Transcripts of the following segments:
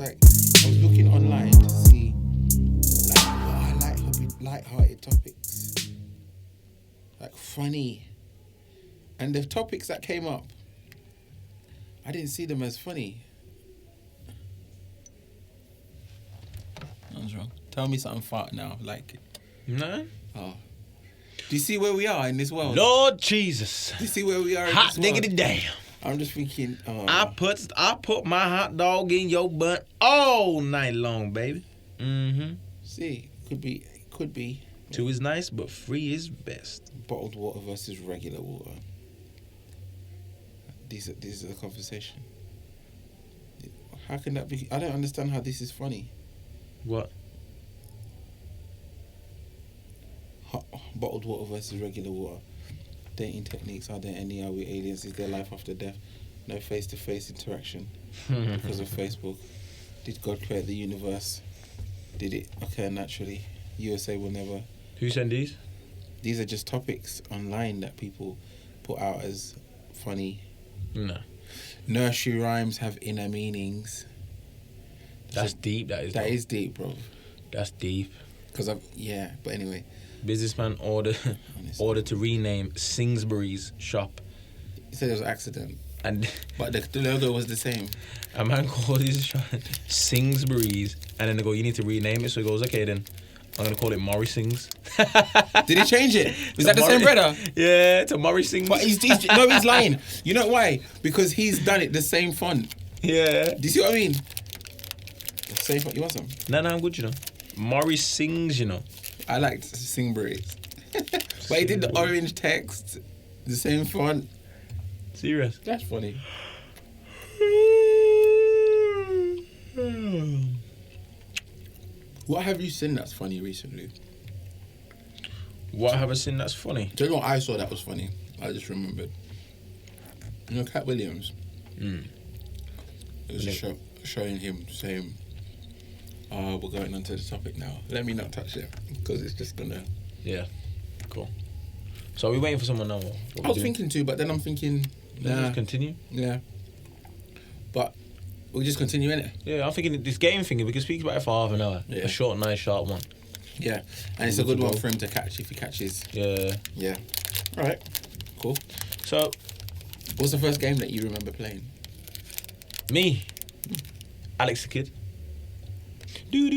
like, I was looking online to see like what I like light-hearted topics, like funny, and the topics that came up, I didn't see them as funny. What's wrong? Tell me something fart now, like it. No. Oh. Do you see where we are in this world? Lord Jesus. Do you see where we are in Hot this world? diggity damn. I'm just thinking. I put my hot dog in your butt all night long, baby. Mm-hmm. See, could be. Two is nice, but free is best. Bottled water versus regular water. These are the conversation. How can that be? I don't understand how this is funny. What? Bottled water versus regular water. Dating techniques. Are there any? Are we aliens? Is there life after death? No face-to-face interaction because of Facebook. Did God create the universe? Did it occur naturally? USA will never. Who sent these? These are just topics online that people put out as funny. No. Nursery rhymes have inner meanings. That's deep. That is deep, bro. That's deep. But anyway. Businessman ordered to rename Singsbury's shop. He said it was an accident. But the logo was the same. A man called his shop Singsbury's, and then they go, "You need to rename it." So he goes, "Okay, then I'm gonna call it Morrisings." Did he change it? Was that the same brother? Yeah, to Morrisings. But he's lying. You know why? Because he's done it the same font. Yeah. Do you see what I mean? The same font. You want some? No, I'm good, you know. Morrisings, you know. I liked Singberries. But he did the orange text, the same font. Serious? That's funny. What have you seen that's funny recently? What have I seen that's funny? Do you know what I saw that was funny? I just remembered. You know Cat Williams? It was a show showing him saying, we're going on to the topic now. Let me not touch it because it's just gonna... Yeah, cool. So are we waiting for someone now? I was thinking to, but then I'm thinking... Let's just continue? Yeah. But we'll just continue, innit? Yeah, I'm thinking this game thing, we can speak about it for half an hour. Yeah. A short, nice, sharp one. Yeah, and it's a good one for him to catch if he catches. Yeah. Yeah. All right. Cool. So... What's the first game that you remember playing? Me. Alex the Kid. Is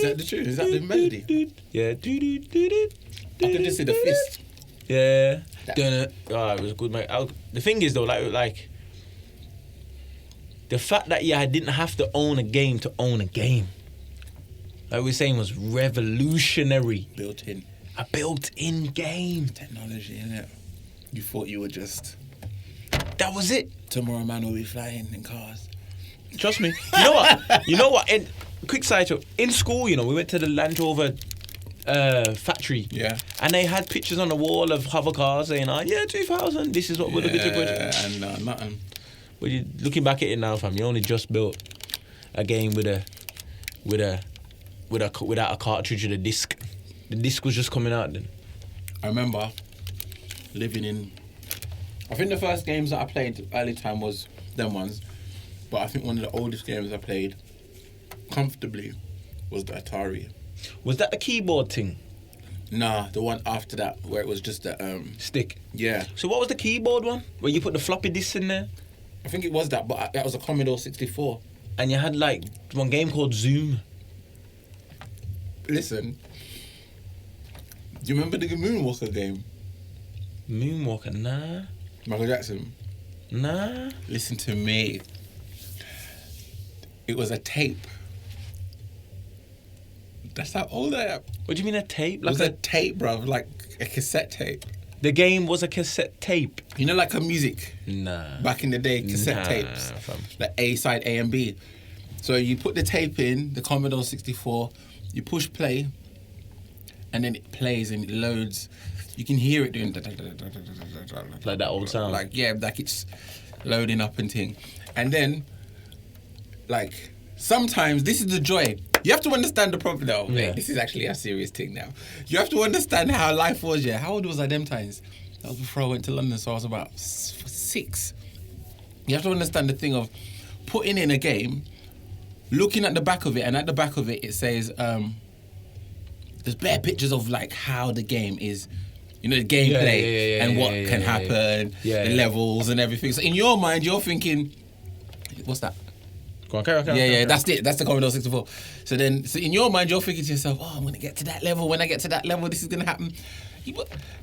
that the tune? Is that the melody? Yeah. I can just see the fist. Yeah. Oh, it was good, mate. The thing is, though, like the fact that I didn't have to own a game to own a game, like we were saying, was revolutionary. Built in. A built-in game. Technology, innit? You thought you were just... That was it. Tomorrow man will be flying in cars. Trust me. You know what? And quick side note. In school, we went to the Land Rover factory. Yeah. And they had pictures on the wall of hover cars saying, 2000, this is what we're looking to project. And nothing. But you're looking back at it now, fam, you only just built a game without a cartridge or a disc. The disc was just coming out then. I remember living in... I think the first games that I played early time was them ones. But I think one of the oldest games I played comfortably was the Atari. Was that the keyboard thing? Nah, the one after that where it was just the... Stick? Yeah. So what was the keyboard one? Where you put the floppy disks in there? I think it was that, but that was a Commodore 64. And you had like one game called Zoom. Listen... Do you remember the Moonwalker game? Moonwalker, nah. Michael Jackson? Nah. Listen to me. It was a tape. That's how old I am. What do you mean a tape? It was a tape, bruv. Like a cassette tape. The game was a cassette tape? You know, like a music? Nah. Back in the day, cassette tapes. Fam. Like A side, A and B. So you put the tape in, the Commodore 64, you push play, and then it plays and it loads. You can hear it doing... Like that old sound? Like it's loading up and thing. And then, like, sometimes, this is the joy. You have to understand the problem now. Yeah. This is actually a serious thing now. You have to understand how life was, yeah. How old was I them times? That was before I went to London, so I was about 6. You have to understand the thing of putting in a game, looking at the back of it, and at the back of it says there's bare pictures of like how the game is, you know, the gameplay and what can happen, the levels and everything. So in your mind, you're thinking, what's that? Go on, carry on. That's it. That's the Commodore 64. So in your mind, you're thinking to yourself, oh, I'm going to get to that level. When I get to that level, this is going to happen.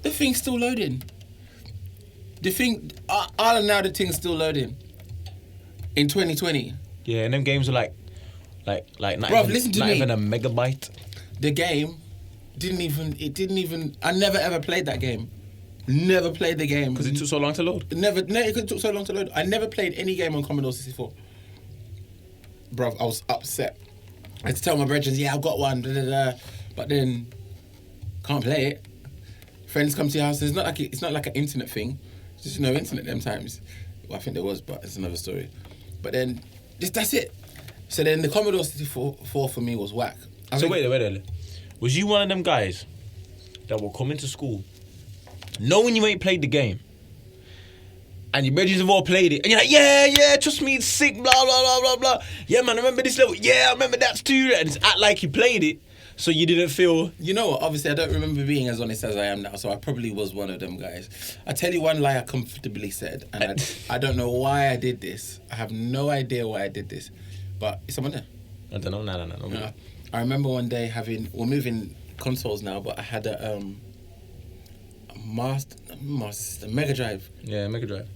The thing's still loading. The thing's still loading. In 2020. Yeah, and them games are like listen to not me. even a megabyte. The game didn't even. I never ever played that game. Never played the game Because it took so long to load. It took so long to load. I never played any game on Commodore 64. Bruv, I was upset. I had to tell my brethren, yeah, I've got one, but then can't play it. Friends come to your house. It's not like an internet thing. It's just no internet them times. Well, I think there was, but it's another story. But then that's it. So then the Commodore 64 for me was whack. Wait. Was you one of them guys that will come into school knowing you ain't played the game, and your brothers have all played it, and you're like, yeah, trust me, it's sick, blah, blah, blah, blah, blah. Yeah, man, I remember this level. Yeah, I remember that too. And it's act like you played it, so you didn't feel... You know what? Obviously, I don't remember being as honest as I am now, so I probably was one of them guys. I tell you one lie I comfortably said, and I don't know why I did this. I have no idea why I did this, but is someone there? I don't know, no. I remember one day we're moving consoles now, but I had a Mega Drive. Yeah, Mega Drive.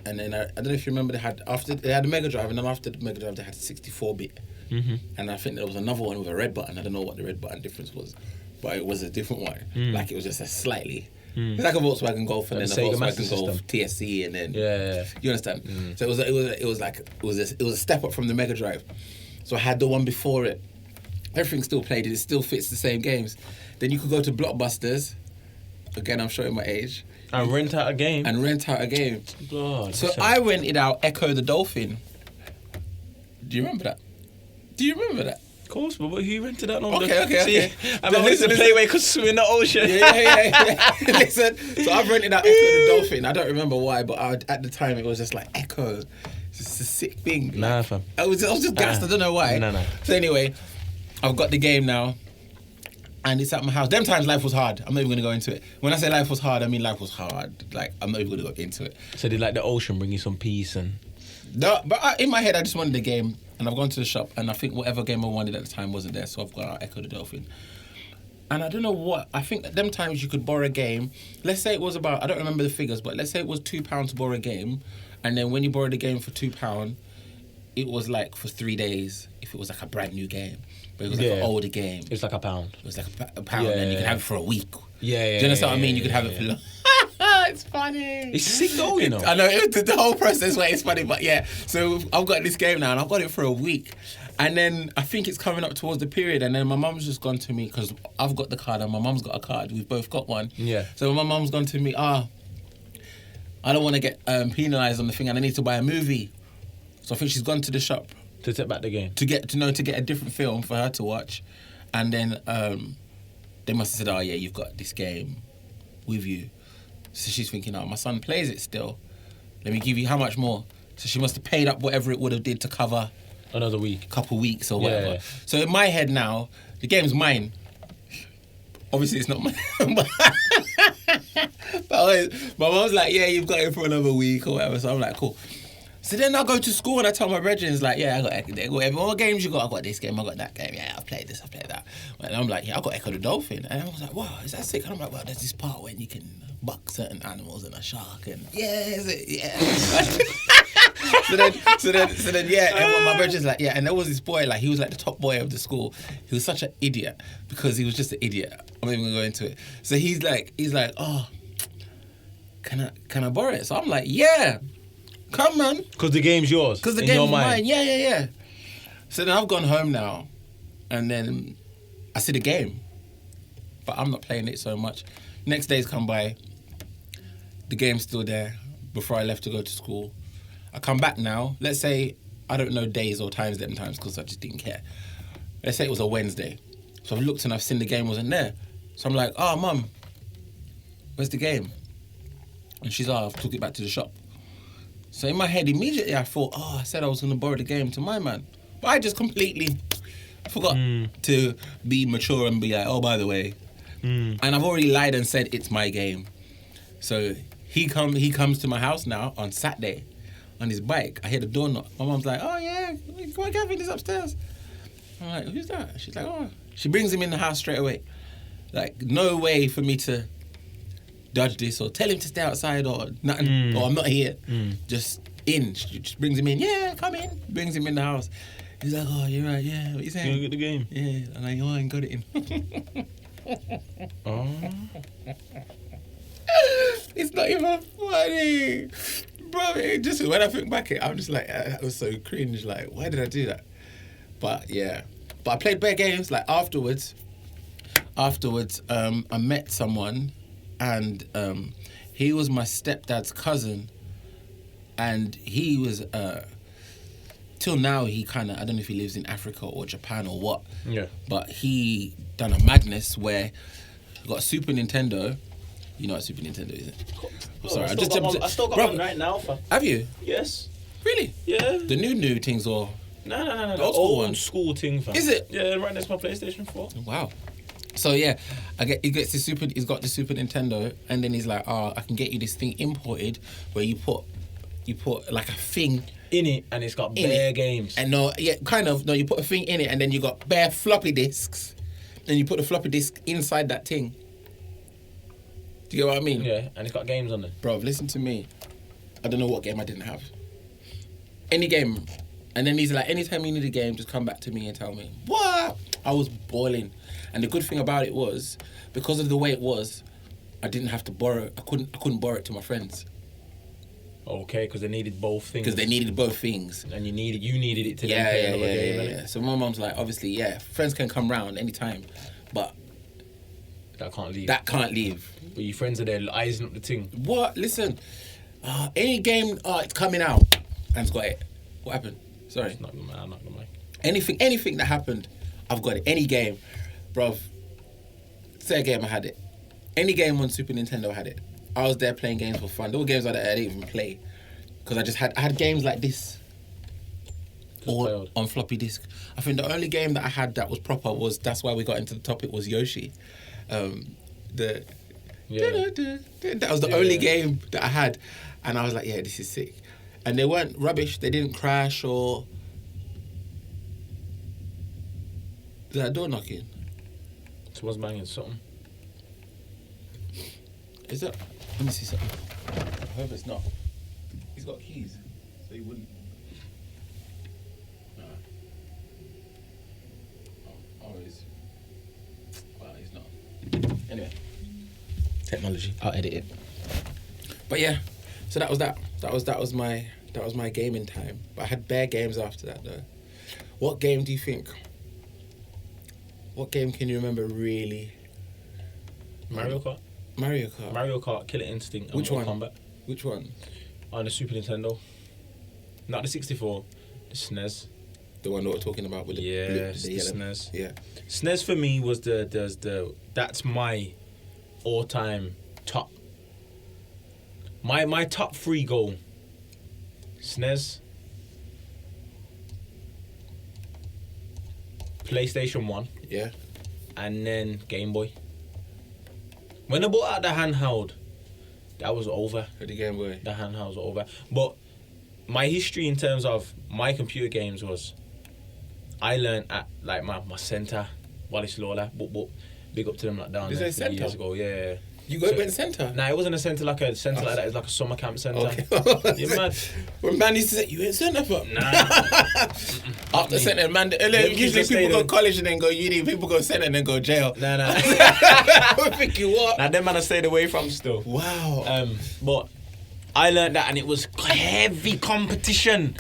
And then I don't know if you remember, they had a Mega Drive, and then after the Mega Drive they had 64-bit. Mm-hmm. And I think there was another one with a red button. I don't know what the red button difference was, but it was a different one. Like it was just a slightly... It's like a Volkswagen Golf and then a Volkswagen Golf TSC, and then you understand. So it was a step up from the Mega Drive. So I had the one before it. Everything still played it. It still fits the same games. Then you could go to Blockbusters. Again, I'm showing my age. And rent out a game. God, so I rented out Echo the Dolphin. Do you remember that? Of course, but who rented that long? Okay. I mean, listen, play where you could swim in the ocean. Yeah. Listen, so I've rented out Echo the Dolphin. I don't remember why, but at the time it was just like Echo. It's just a sick thing. Nah, fam. I was just gassed. I don't know why. No. So anyway, I've got the game now, and it's at my house. Them times life was hard. I'm not even going to go into it. When I say life was hard, I mean life was hard. Like, I'm not even going to go into it. So did like the ocean bring you some peace and... No, but in my head, I just wanted the game, and I've gone to the shop, and I think whatever game I wanted at the time wasn't there, so I've got out Echo the Dolphin. And I don't know what, I think at them times you could borrow a game. Let's say it was about, I don't remember the figures, but let's say it was £2 to borrow a game, and then when you borrowed the game for £2, it was like for 3 days, if it was like a brand new game. But it was like an older game. It's like £1. It was like a pound, and you could have it for a week. Yeah. Do you understand what I mean? You could have it for long. It's funny. It's sick though, you know. I know, the whole process where it's funny, but yeah. So I've got this game now, and I've got it for a week. And then I think it's coming up towards the period, and then my mum's just gone to me, because I've got the card and my mum's got a card. We've both got one. Yeah. So my mum's gone to me, I don't want to get penalised on the thing, and I need to buy a movie. So I think she's gone to the shop. To take back the game? To get a different film for her to watch. And then they must have said, oh yeah, you've got this game with you. So she's thinking, oh, my son plays it still. Let me give you how much more? So she must have paid up whatever it would have did to cover another week, couple weeks or whatever. Yeah. So in my head now, the game's mine. Obviously it's not mine. But my mum's like, yeah, you've got it for another week or whatever. So I'm like, cool. So then I go to school and I tell my brethren, like, yeah, I got what games you got? I got this game, I got that game. Yeah, I've played this, I've played that. And I'm like, yeah, I got Echo the Dolphin. And I was like, wow, is that sick? And I'm like, well, there's this part when you can buck certain animals and a shark, and so then and my brother's like, yeah, and there was this boy, like, he was like the top boy of the school. He was such an idiot because he was just an idiot. I'm not even gonna go into it. So he's like, oh, can I borrow it? So I'm like, yeah, come man, because the game's yours. Because the game's mine. Yeah. So then I've gone home now, and then I see the game, but I'm not playing it so much. Next days come by, the game's still there. Before I left to go to school, I come back now. Let's say, I don't know days or times them times because I just didn't care. Let's say it was a Wednesday. So I've looked and I've seen the game wasn't there. So I'm like, oh, Mum, where's the game? And she's like, I've took it back to the shop. So in my head, immediately I thought, I said I was going to borrow the game to my man. But I just completely forgot to be mature and be like, oh, by the way. And I've already lied and said it's my game. So he comes to my house now on Saturday on his bike. I hear the door knock. My mom's like, oh, yeah, come on, Gavin, he's upstairs. I'm like, who's that? She's like, oh. She brings him in the house straight away. Like, no way for me to dodge this or tell him to stay outside or nothing, or I'm not here. Just in. She just brings him in. Yeah, come in. Brings him in the house. He's like, oh, you're right, yeah. What you saying? You get the game? Yeah. I'm like, oh, I ain't got it in. Oh. It's not even funny. Bro, just when I think back, I'm just like, that was so cringe. Like, why did I do that? But yeah. But I played better games. Like afterwards, I met someone, and he was my stepdad's cousin, and he was till now he kind of, I don't know if he lives in Africa or Japan or what. Yeah. But he done a madness where he got a Super Nintendo. You know what Super Nintendo is? I'm sorry, I still got one right now. Have you? Yes. Really? Yeah. The new things or? No. The old school one. Old school thing, fam. Is it? Yeah, right next to my PlayStation 4. Wow. So yeah, he's got the Super Nintendo, and then he's like, oh, I can get you this thing imported where you put like a thing in it, and it's got bare games. And you put a thing in it, and then you got bare floppy disks, and you put the floppy disk inside that thing. Do you get what I mean? Yeah, and it's got games on it. Bro, listen to me. I don't know what game I didn't have. Any game. And then he's like, anytime you need a game, just come back to me and tell me. What? I was boiling. And the good thing about it was, because of the way it was, I didn't have to borrow. I couldn't borrow it to my friends. Okay, because they needed both things. Because they needed both things. And you needed it to then play another game. Yeah. So my mom's like, obviously, friends can come round anytime, but that can't leave. But your friends are there eyeing up the thing. What? Listen, any game, it's coming out, and it's got it. What happened? Sorry. I'm not gonna lie. Anything that happened, I've got it. Any game, bruv. Say a game, I had it. Any game on Super Nintendo, I had it. I was there playing games for fun. There were games like that I didn't even play, because I had games like this, all on floppy disk. I think the only game that I had that was proper that's why we got into the topic, was Yoshi. That was the only game that I had, and I was like, yeah, this is sick. And they weren't rubbish. They didn't crash or. Is that door knocking? Someone's banging something. Is that? Let me see something. I hope it's not. He's got keys, so he wouldn't. No. Oh, he's. Well, he's not. Anyway. Technology. I'll edit it. But yeah, so that was that. That was my gaming time. But I had bare games after that though. What game do you think? What game can you remember really? Mario Kart. Mario Kart. Mario Kart, Killer Instinct, and Which one? Kombat. Which one? On the Super Nintendo. Not the 64. The SNES. The one that we're talking about with the yellow. SNES. Yeah. SNES for me was that's my all-time top. My top 3 go. SNES. PlayStation 1. Yeah. And then Game Boy. When I bought out the handheld, that was over. For the Game Boy. The handheld was over. But my history in terms of my computer games was, I learned at like my centre, Wallace Lawler, big up to them like down there 3 years ago. Yeah. You went centre? Nah, it wasn't a centre like a centre like that. It was like a summer camp centre. Okay. You mad? When man used to say, you ain't centre for? Nah. After centre, man, usually people go college and then go uni. People go centre and then go jail. Nah. I'm thinking what? Nah, them man I stayed away from still. Wow. But I learned that, and it was heavy competition.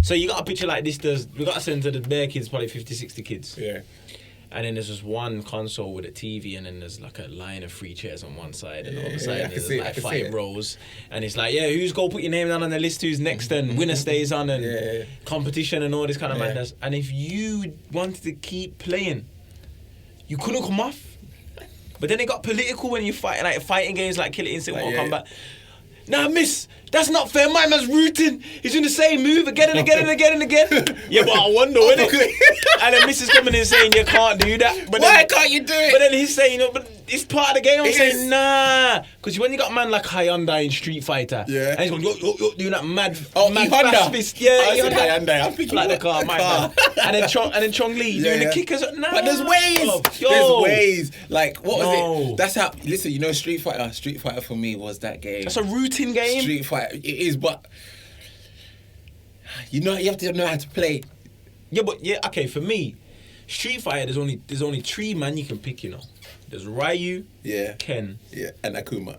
So you got a picture like this. We got a centre, the bare kids, probably 50, 60 kids. Yeah. And then there's just one console with a TV, and then there's like a line of 3 chairs on one side, and on the side there's like 5 rows. And it's like, who's go put your name down on the list, who's next, and winner stays on, and competition and all this kind of madness. And if you wanted to keep playing, you couldn't come off. But then it got political when you fight, like fighting games like Killer Instinct, Mortal Kombat. Nah, miss, that's not fair. My man's rooting. He's doing the same move again and again and again and again. Yeah, but I wonder, innit? And then miss is coming in saying you can't do that. But Why then, can't you do it? But then he's saying, but it's part of the game. I'm It saying, is. nah. Because when you got a man like Hyundai in Street Fighter, Yeah. and he's going, yo, doing that mad Honda. fast fist. Yeah, I said Hyundai. Hyundai. I'm thinking, Like the what? car, my man. And then Chong Li doing the kickers. Nah. But there's ways. Yo. There's ways. Like, what was No. it? That's how. Listen, you know, Street Fighter. Street Fighter for me was that game. That's a routine game. Street Fighter. It is, but you have to know how to play. Yeah, but okay, for me, Street Fighter, there's only 3 man you can pick, you know. There's Ryu, Yeah. Ken. Yeah. And Akuma.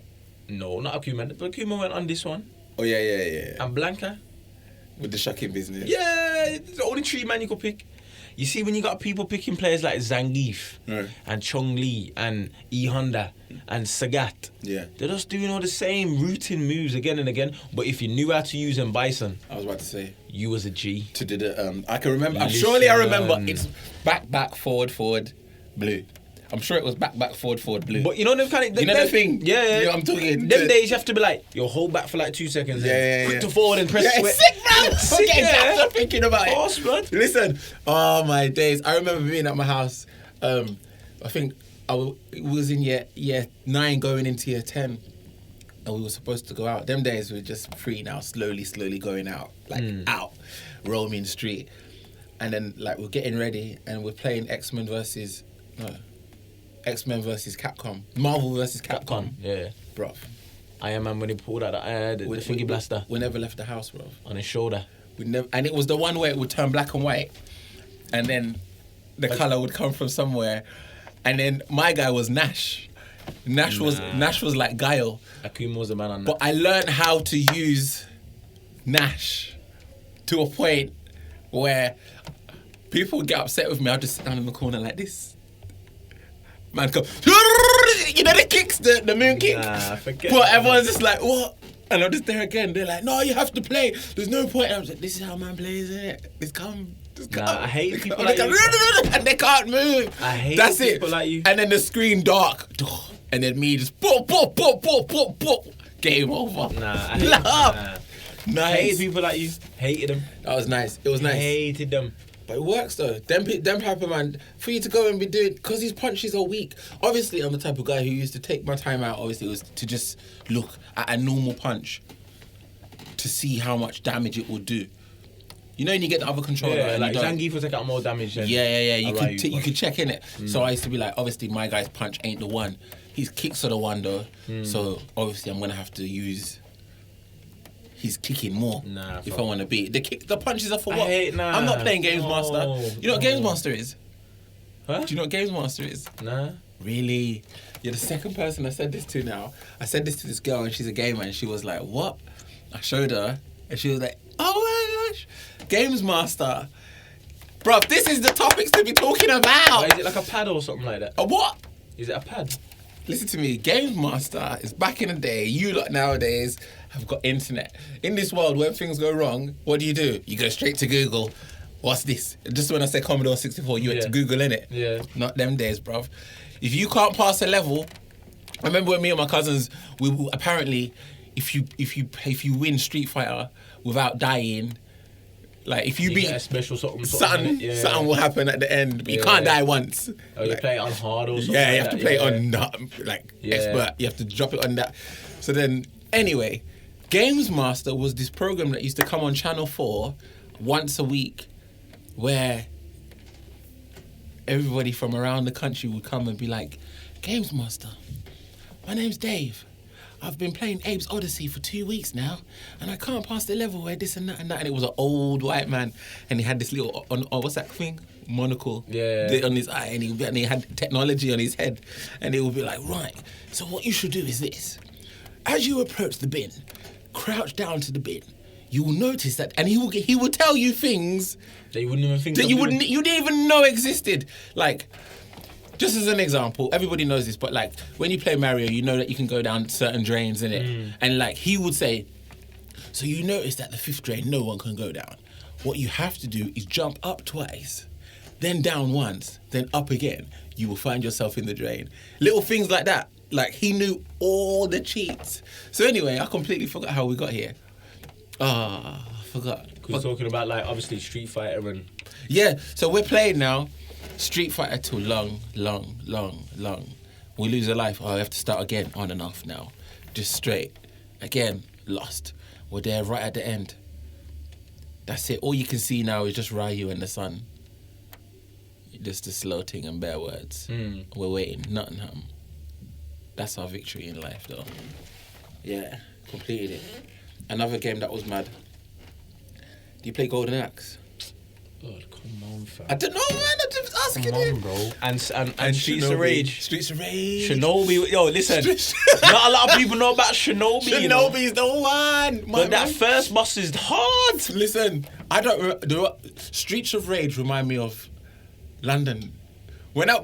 No, not Akuma. But Akuma went on this one. Oh yeah. And Blanca. With the shocking business. Yeah, the only 3 man you could pick. You see, when you got people picking players like Zangief Right. and Chong Li and E Honda and Sagat, Yeah. they're just doing all the same routine moves again and again. But if you knew how to use them, Bison, I was about to say. you was a G. To do the I can remember. Listen. Surely I remember. It's back, forward, blue. I'm sure it was back, forward, blue. But you know them kind of... You know the thing? Yeah, yeah. You know what I'm talking? Them days you have to be like, yo, hold back for like 2 seconds. Yeah. Quick to forward and press Yeah, sweat. it's sick, bro. Sick, Okay, yeah. I'm thinking about it. Horse blood. Listen, oh my days. I remember being at my house. I think it was in year 9 going into year 10. And we were supposed to go out. Them days we were just free now, slowly going out. Like out, roaming street. And then like we're getting ready and we're playing X-Men versus Capcom. Marvel versus Capcom. Yeah. Bro. Iron Man when he pulled out the thingy blaster We never left the house, bro. on his shoulder. And it was the one where it would turn black and white, and then the color would come from somewhere, and then my guy was Nash. Nash was like Guile, Akuma was the man on but that. I learned how to use Nash to a point where people would get upset with me. I'd just sit down in the corner like this. Man, come, you know the kicks, the moon kick. Nah, forget But that. everyone's just like, what? And I'm just there again. They're like, no, you have to play. There's no point. And I'm just like, this is how man plays, isn't it? Just come. Nah, I hate people And like they you. go, and they can't move. I hate That's people it. like you. And then the screen dark. And then me just pop. Game over. Nah, I hate, Laugh. nah. Nice. Hated people like you. Hated them. That was nice. It was nice. Hated them. But it works though. Them type of man, for you to go and be doing, because his punches are weak. Obviously, I'm the type of guy who used to take my time out, obviously, was to just look at a normal punch to see how much damage it would do. You know when you get the other controller Yeah, and like you don't... Zangief will take out more damage than Yeah. You a Ryu you could check in it. Mm. So I used to be like, obviously, my guy's punch ain't the one. His kicks are the one though. Mm. So obviously, I'm going to have to use... He's kicking more if I want to beat. The punches are for what? I'm not playing Games Master. You know what Games Master is? Huh? Do you know what Games Master is? Nah. Really? You're the second person I said this to now. I said this to this girl and she's a gamer and she was like, what? I showed her and she was like, oh my gosh, Games Master. Bruv, this is the topics to be talking about. Wait, is it like a pad or something like that? A what? Is it a pad? Listen to me, Games Master is back in the day. You lot nowadays have got internet. In this world, when things go wrong, what do? You go straight to Google. What's this? Just when I say Commodore 64, you went to Google, innit? Yeah. Not them days, bruv. If you can't pass a level, I remember when me and my cousins, we apparently, if you win Street Fighter without dying, like if you beat get a special something something will happen at the end, but you can't die once. Oh, you play it on hard or something. Yeah, you like have to that, play it on expert. You have to drop it on that. So then, anyway, Games Master was this program that used to come on Channel 4 once a week, where everybody from around the country would come and be like, Games Master, my name's Dave. I've been playing Abe's Odyssey for 2 weeks now, and I can't pass the level where this and that and that. And it was an old white man, and he had this little, what's that thing? Monocle on his eye, and he had technology on his head, and it would be like, right, so what you should do is this. As you approach the bin, crouch down to the bin. You will notice that, and he will tell you things that you wouldn't even think that you didn't even know existed. Like, just as an example, everybody knows this, but like when you play Mario, you know that you can go down certain drains in it, and like he would say, so you notice that the 5th drain no one can go down. What you have to do is jump up twice, then down once, then up again. You will find yourself in the drain. Little things like that. Like, he knew all the cheats. So anyway, I completely forgot how we got here. I forgot. We're talking about, like, obviously Street Fighter and... Yeah, so we're playing now Street Fighter till long. We lose a life. Oh, we have to start again, on and off now. Just straight. Again, lost. We're there right at the end. That's it. All you can see now is just Ryu and the sun. Just the slow thing and bare words. We're waiting. Nottingham. That's our victory in life, though. Yeah, completed it. Another game that was mad. Do you play Golden Axe? God, come on, fam. I don't know, man. I'm just asking you. Bro. And Streets of Rage. Streets of Rage. Shinobi. Yo, listen. Not a lot of people know about Shinobi. Shinobi's the one. But that first boss is hard. Listen, I don't remember. Streets of Rage remind me of London.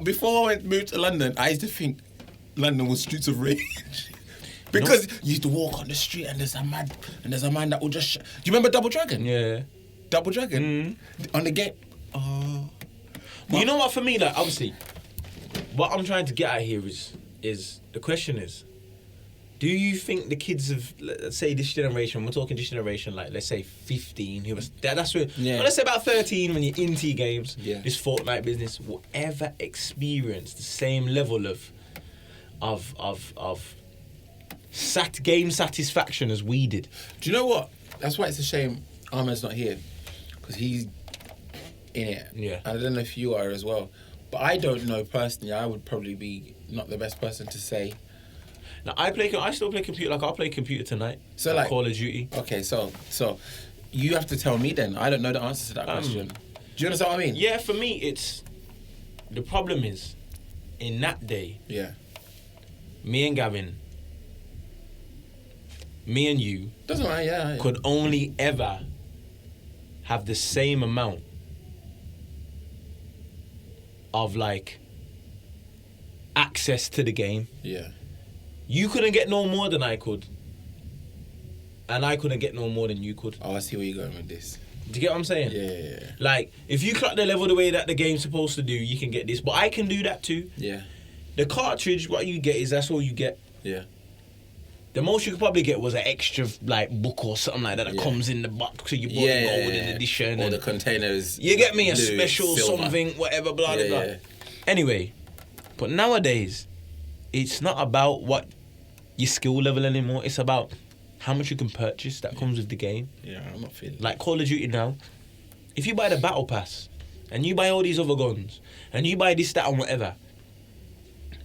Before I moved to London, I used to think London was Streets of Rage. Because you used to walk on the street and there's a man that will just... Do you remember Double Dragon? Yeah. Double Dragon? On the game. Oh. Well, you know what, for me, like, obviously, what I'm trying to get at here is the question is, do you think the kids of, let's say this generation, we're talking this generation, like, let's say 15, who was, that's where, well, let's say about 13 when you're into games, this Fortnite business, will ever experience the same level of game satisfaction as we did? Do you know what? That's why it's a shame Ahmed's not here, because he's in it. Yeah. And I don't know if you are as well, but I don't know personally. I would probably be not the best person to say. Now I still play computer. Like, I'll play computer tonight. So, like Call of Duty. Okay, so you have to tell me then. I don't know the answer to that question. Do you understand what I mean? Yeah, for me, it's the problem is in that day. Yeah. Me and Gavin. Me and you doesn't matter, yeah. Could only ever have the same amount of, like, access to the game. Yeah. You couldn't get no more than I could, and I couldn't get no more than you could. Oh, I see where you're going with this. Do you get what I'm saying? Yeah. Like, if you clock the level the way that the game's supposed to do, you can get this. But I can do that too. Yeah. The cartridge, what you get is that's all you get. Yeah. The most you could probably get was an extra, like, book or something like that comes in the box, so you bought the golden edition. Or the containers. You get me? A blue, special silver. something, whatever, blah, blah, blah. Yeah. Anyway, but nowadays, it's not about what your skill level anymore. It's about how much you can purchase that comes with the game. Yeah, I'm not feeling like Call of Duty now. If you buy the Battle Pass, and you buy all these other guns, and you buy this, that, and whatever,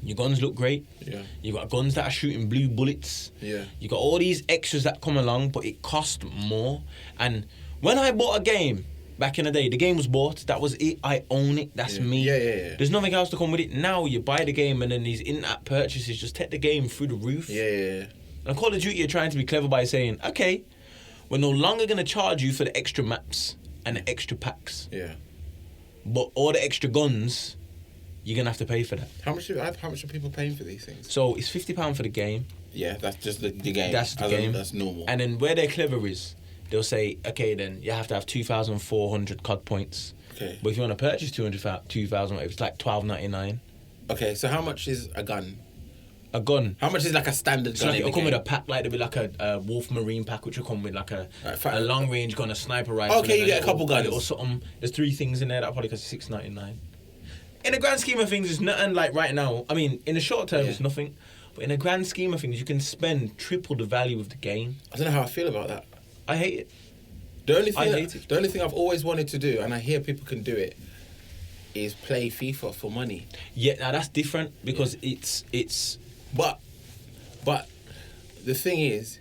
your guns look great. Yeah. You got guns that are shooting blue bullets. Yeah. You got all these extras that come along, but it costs more. And when I bought a game back in the day, the game was bought. That was it. I own it. That's me. Yeah. There's nothing else to come with it. Now you buy the game, and then these in-app purchases just take the game through the roof. Yeah. And Call of Duty are trying to be clever by saying, okay, we're no longer going to charge you for the extra maps and the extra packs. Yeah. But all the extra guns, you're going to have to pay for that. How much are people paying for these things? So it's £50 for the game. Yeah, that's just the game. That's the game. That's normal. And then where they're clever is, they'll say, okay, then you have to have 2,400 COD points. Okay. But if you want to purchase 2,000, it's like $12.99. Okay, so how much is a gun? A gun. How much is like a standard gun? Like in it'll the come game? with a pack, like there'll be like a Wolf Marine pack, which will come with like a long range gun, a sniper rifle. Okay, you get a couple guns or something. There's 3 things in there that probably cost $6.99. In the grand scheme of things, it's nothing. Like right now, I mean, in the short term, it's nothing. But in the grand scheme of things, you can spend triple the value of the game. I don't know how I feel about that. I hate it. The only thing I've always wanted to do, and I hear people can do it, is play FIFA for money. Yeah, now that's different because it's. But the thing is,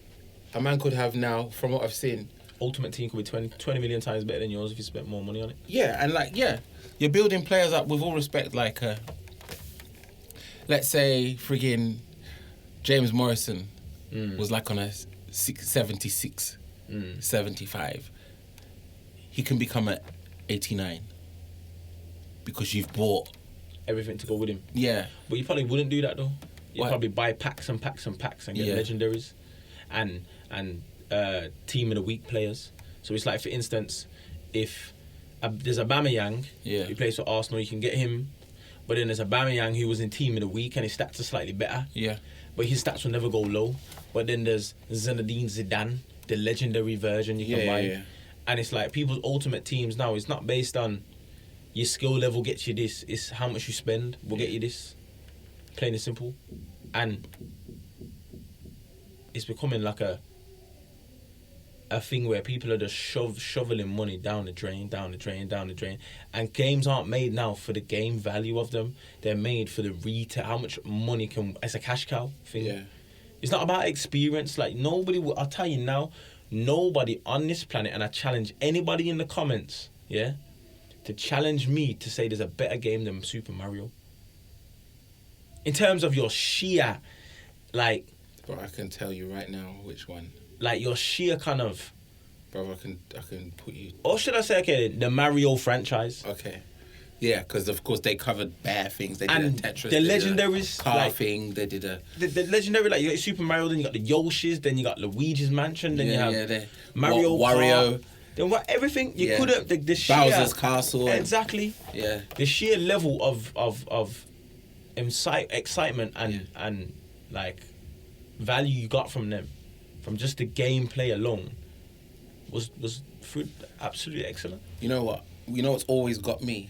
a man could have now, from what I've seen, Ultimate Team could be 20 million times better than yours if you spent more money on it. Yeah, and you're building players up with all respect. Like, let's say, friggin' James Morrison was like on a 76, 75. He can become a 89 because you've bought everything to go with him. Yeah, but you probably wouldn't do that though. You'd What? probably buy packs and packs and packs and get legendaries, and team of the week players. So it's like, for instance, if there's a Aubameyang who plays for Arsenal, you can get him. But then there's Aubameyang who was in Team of the Week and his stats are slightly better. Yeah. But his stats will never go low. But then there's Zinedine Zidane, the legendary version you can buy. Yeah. And it's like people's ultimate teams now, it's not based on your skill level gets you this. It's how much you spend will get you this. Plain and simple. And it's becoming like a thing where people are just shoveling money down the drain. And games aren't made now for the game value of them. They're made for the retail. How much money can... It's a cash cow thing. Yeah. It's not about experience. Like, nobody will... I'll tell you now, nobody on this planet, and I challenge anybody in the comments, yeah, to challenge me to say there's a better game than Super Mario. In terms of your sheer, like... But I can tell you right now which one. Like, your sheer kind of... Bro, I can put you... Or should I say, okay, the Mario franchise. Okay. Yeah, because of course they covered bare things. They and did a Tetris. The legendaries... Car like, thing, they did a... The legendary, like, you got Super Mario, then you got the Yoshis, then you got Luigi's Mansion, then you have Mario Wario. Kart. Then what? Everything. You couldn't... The sheer... Bowser's Castle. Exactly. Yeah. The sheer level of excitement and like, value you got from them, from just the gameplay alone, was absolutely excellent. You know what? You know what's always got me,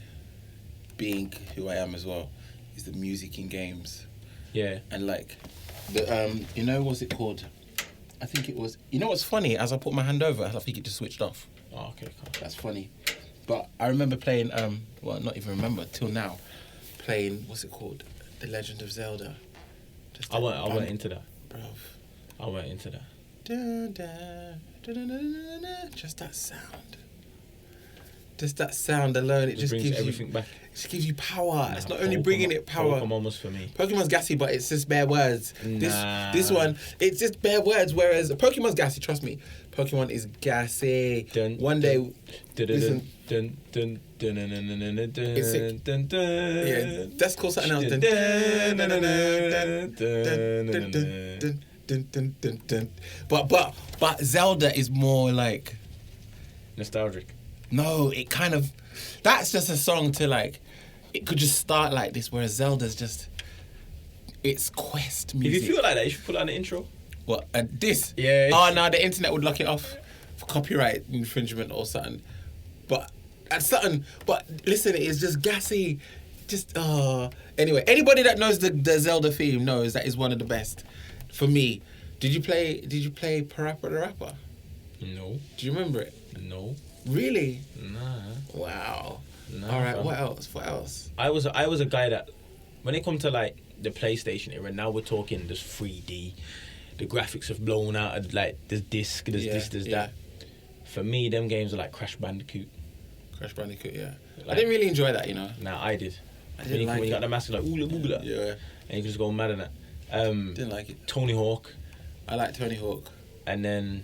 being who I am as well, is the music in games. Yeah. And like, the you know, what's it called? I think it was. You know what's funny? As I put my hand over, I think it just switched off. Oh, okay, cool. That's funny. But I remember playing. Well, not even remember till now, playing. What's it called? The Legend of Zelda. I went into that. Bruv. I went into that. Just that sound. Just that sound alone, it just brings gives everything you, back. It just gives you power. Nah, it's not only bringing it power. Pokemon was for me. Pokemon's gassy, but it's just bare words. Nah. This one, it's just bare words. Whereas Pokemon's gassy. Trust me, Pokemon is gassy. One day, listen. It's sick. Yeah, that's called something else. But Zelda is more like Nostalgic. no, it kind of that's just a song to like. It could just start like this, whereas Zelda's just it's quest music. If you feel like that, you should put on the intro. What this? Yeah. Oh no, the internet would lock it off for copyright infringement or something. But that's something. But listen, it's just gassy. Just anyway, anybody that knows the Zelda theme knows that is one of the best for me. Did you play Parappa the Rapper? No. Do you remember it? No. Really? Nah. Wow. Nah, All right. bro. What else? I was a guy that when it come to like the PlayStation era, now we're talking there's 3D, the graphics have blown out of like there's disc, there's this, there's that. For me, them games are like Crash Bandicoot. Crash Bandicoot, yeah. Like, I didn't really enjoy that, you know. Nah, I did. I didn't like when it. you got the mask like oola boogla, Yeah. and you could just go mad on that. Didn't like it. Tony Hawk, I like Tony Hawk. and then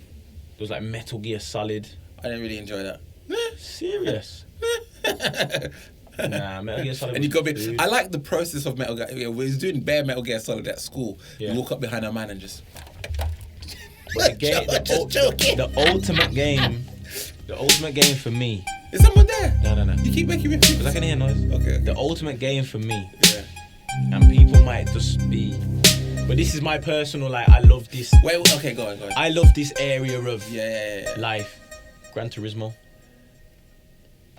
there was like Metal Gear Solid. I didn't really enjoy that. Serious? Nah, Metal Gear Solid. And you was got me. good. I like the process of Metal Gear. We was doing bare Metal Gear Solid at school. Yeah. You walk up behind a man and just. But the game, Just joking. the ultimate game for me. Is someone there? No. You keep making me. Because I can hear noise. Okay. The ultimate game for me, Yeah. and people might just be, but this is my personal, like, I love this. Wait. Okay. Go on. I love this area of Yeah. life. Gran Turismo.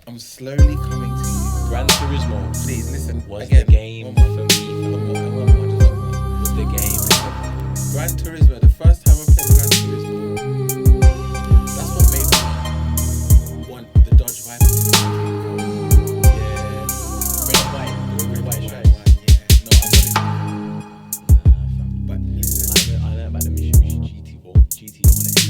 I'm slowly coming to you. Gran Turismo Please listen. was again. the game One more. for me. One more. Was the game. Gran Turismo. The first time I played Gran Turismo, that's what made me want the Dodge Viper. Yeah. Red white Why, stripes. yeah. No, I want But listen. I learned about the Mitsubishi GTO and the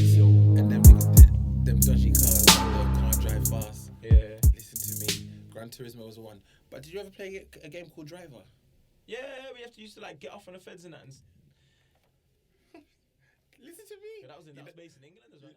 XO. And them niggas, them dodgy cars that can't drive fast. Yeah. Listen to me. Gran Turismo was the one. But did you ever play a game called Driver? Yeah, we have to used to like get off on the feds and that. Listen to me. That was based in England as well.